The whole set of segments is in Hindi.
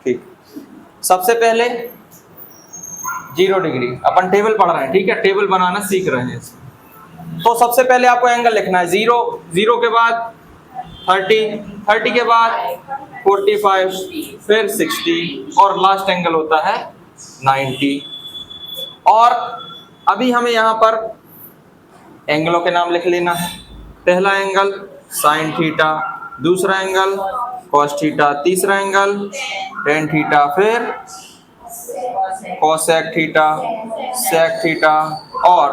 ठीक, सबसे पहले 0 डिग्री, अपन टेबल पढ़ रहे हैं, ठीक है, टेबल बनाना सीख रहे हैं। तो सबसे पहले आपको एंगल लिखना है 0, 0 के बाद 30, 30 के बाद 45, फिर 60 और लास्ट एंगल होता है 90। और अभी हमें यहाँ पर एंगलों के नाम लिख लेना है। पहला एंगल साइन थीटा, दूसरा एंगल कॉस थीटा, तीसरा एंगल टेन थीटा, फिर कोसेक थीटा, सेक थीटा और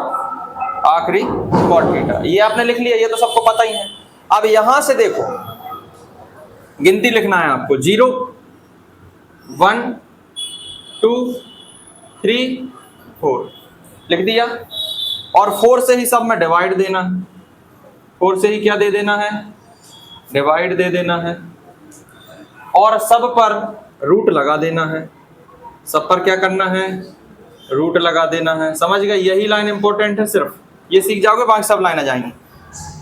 आखिरी कॉट थीटा। ये आपने लिख लिया, ये तो सबको पता ही है। अब यहां से देखो, गिनती लिखना है आपको 0, 1, 2, 3, 4 लिख दिया। और 4 से ही सब में डिवाइड देना है। 4 से ही क्या दे देना है? डिवाइड दे देना है। और सब पर रूट लगा देना है। सब पर क्या करना है? रूट लगा देना है। समझ गए? यही लाइन इंपॉर्टेंट है, सिर्फ ये सीख जाओगे बाकी सब लाइन आ जाएंगी।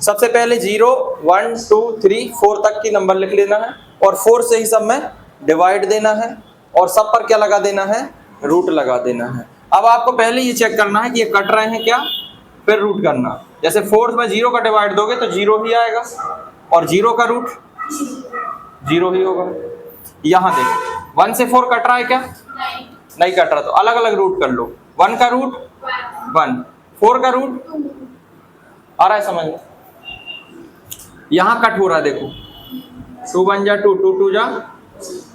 सबसे पहले 0, 1, 2, 3, 4 तक की नंबर लिख लेना है और 4 से ही सब में डिवाइड देना है और सब पर क्या लगा देना है? रूट लगा देना है। अब आपको पहले ये चेक करना है कि ये कट रहे हैं क्या, फिर रूट करना। जैसे 4 में 0 का डिवाइड दोगे तो 0 ही आएगा और 0 का रूट 0 ही होगा। यहाँ देखो 1 से 4 कट रहा है क्या? नहीं कट रहा, तो अलग अलग रूट कर लो। 1 का रूट 1, 4 का रूट आ रहा है समझ में? यहाँ कट हो रहा है, देखो 2 1 जा 2, 2 2 जा।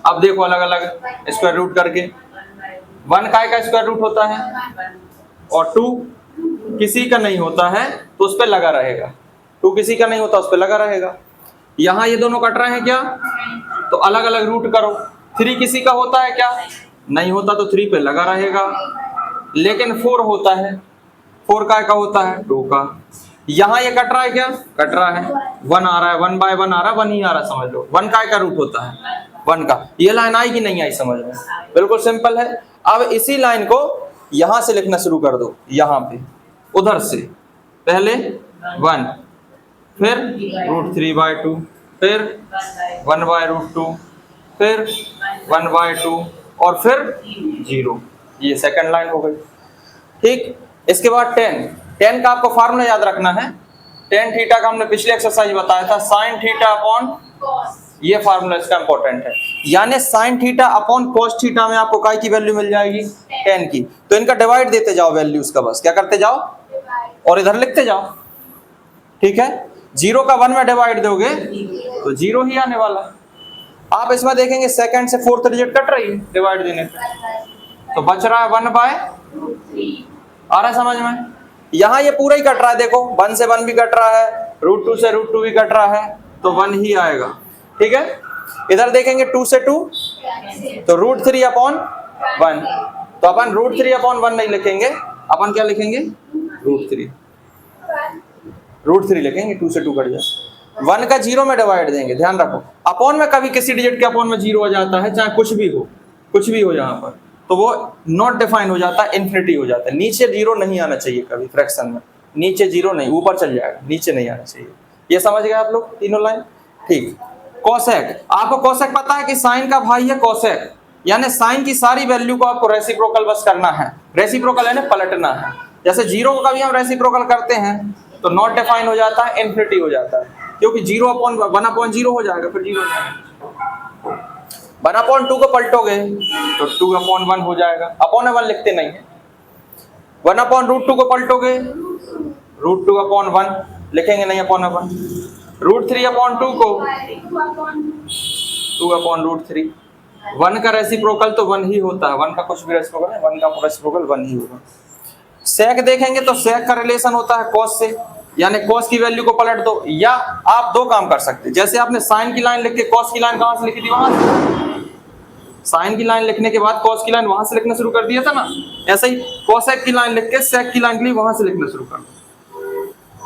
अब देखो अलग अलग स्क्वायर रूट करके 1 का स्क्वायर रूट होता है और 2 किसी का नहीं होता है तो उस पर लगा रहेगा। 2 किसी का नहीं होता, उस पर लगा रहेगा। यहाँ ये दोनों कट रहे हैं क्या, तो अलग अलग रूट करो। 3 किसी का होता है क्या? नहीं होता, तो 3 पे लगा रहेगा। लेकिन 4 होता है, 4 का होता है 2 का। यहाँ ये कट रहा है क्या? कट रहा है। 1 आ रहा है, 1 बाय 1 आ रहा है, 1 ही आ रहा है, समझ लो। 1 का रूट होता है 1 का। ये लाइन आई कि नहीं आई समझ में? बिल्कुल सिंपल है। अब इसी लाइन को यहां से लिखना शुरू कर दो, यहाँ पे उधर से। पहले 1, फिर √3/2, फिर 1/√2, फिर 1/2 और फिर 0। ये सेकंड लाइन हो गई। ठीक, इसके बाद 10 का आपको फार्मूला याद रखना है। tan थीटा का हमने पिछले एक्सरसाइज बताया था, sin थीटा अपॉन, ये फार्मूला इसका इंपॉर्टेंट है। यानी sin theta upon cos theta में आपको काय की वैल्यू मिल जाएगी? 10 की। तो इनका डिवाइड देते जाओ वैल्यूज का, बस क्या करते जाओ और इधर लिखते जाओ। ठीक है, 0 का 1 में डिवाइड दोगे तो 0 ही आने वाला। आप इसमें देखेंगे सेकंड से 4th डिजिट कट रही है डिवाइड देने पे, तो बच रहा है 1/3। आ रहा है समझ में? यहाँ ये पूरा ही कट रहा है, देखो 1 से 1 भी कट रहा है, √2 से √2 भी कट रहा है, तो 1 ही आएगा। ठीक है, इधर देखेंगे 2 से 2 तो √3/1। तो अपन √3/1 नहीं लिखेंगे, अपन क्या लिखेंगे? √3 लिखेंगे। 2 से 2 कट जाए। 1 का 0 में डिवाइड देंगे, ध्यान रखो। अपॉन में कभी किसी डिजिट के अपॉन में 0 हो जाता है, चाहे कुछ भी हो, कुछ भी हो यहाँ पर, तो वो नॉट डिफाइन हो जाता है, इन्फिनिटी हो जाता है। नीचे 0 नहीं आना चाहिए कभी फ्रैक्शन में, नीचे 0 नहीं, ऊपर चल जाएगा, नीचे नहीं आना चाहिए। ये समझ गए आप लोग तीनों लाइन? ठीक। कोसेक, आपको कोसेक पता है कि साइन का भाई है कोसेक, यानी साइन की सारी वैल्यू को आपको रेसिप्रोकल बस करना है। रेसिप्रोकल है ना, पलटना है। जैसे 0 को कभी हम रेसिप्रोकल करते हैं तो नॉट डिफाइन हो जाता है, इन्फिनिटी हो जाता है, क्योंकि 1/0 हो जाएगा, फिर 0 हो जाएगा। 1/2 को पलटोगे तो 2/1 हो जाएगा। अपॉन 1 लिखते नहीं है। 1/√2 को पलटोगे √2/1 लिखेंगे नहीं, अपॉन 1। √3/2 को 2/√3। 1 का रेसिप्रोकल तो 1 ही होता है, 1 का कुछ भी रेसिप्रोकल है, 1 का रेसिप्रोकल 1 ही होगा। सेक देखेंगे तो सेक का रिलेशन होता है कॉस से, यानी कॉस की वैल्यू को पलट दो। या आप 2 काम कर सकते हैं, जैसे आपने साइन की लाइन लिख के कॉस की लाइन कहां से लिखी थी? वहां से। साइन की लाइन लिखने के बाद कॉस की लाइन वहां से लिखना शुरू कर दिया था ना, ऐसे ही कोसेक की लाइन लिख के सेक की लाइन के लिए वहां से लिखना शुरू कर दो।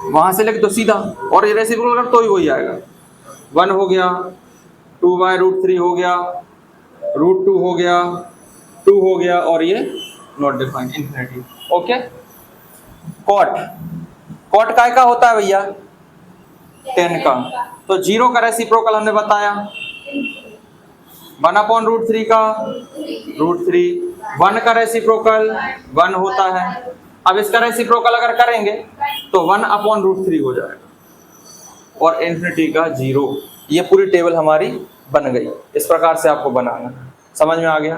वहां से लिख दो सीधा, और ये रेसिप्रोकल कर तो ही वही आएगा। 1 हो गया, 2/√3 हो गया, √2 हो गया, 2 हो गया, और ये नॉट डिफाइन, इन्फिनिटी। ओके। कॉट काय का होता है भैया? 10 का। तो 0 का रेसिप्रोकल हमने बताया 1/√3 का √3, 1 का रेसिप्रोकल 1 होता है। अब इसका रेसिप्रोकल अगर करेंगे तो 1/√3 हो जाएगा और इन्फिनिटी का 0। ये पूरी टेबल हमारी बन गई। इस प्रकार से आपको बनाना है। समझ में आ गया?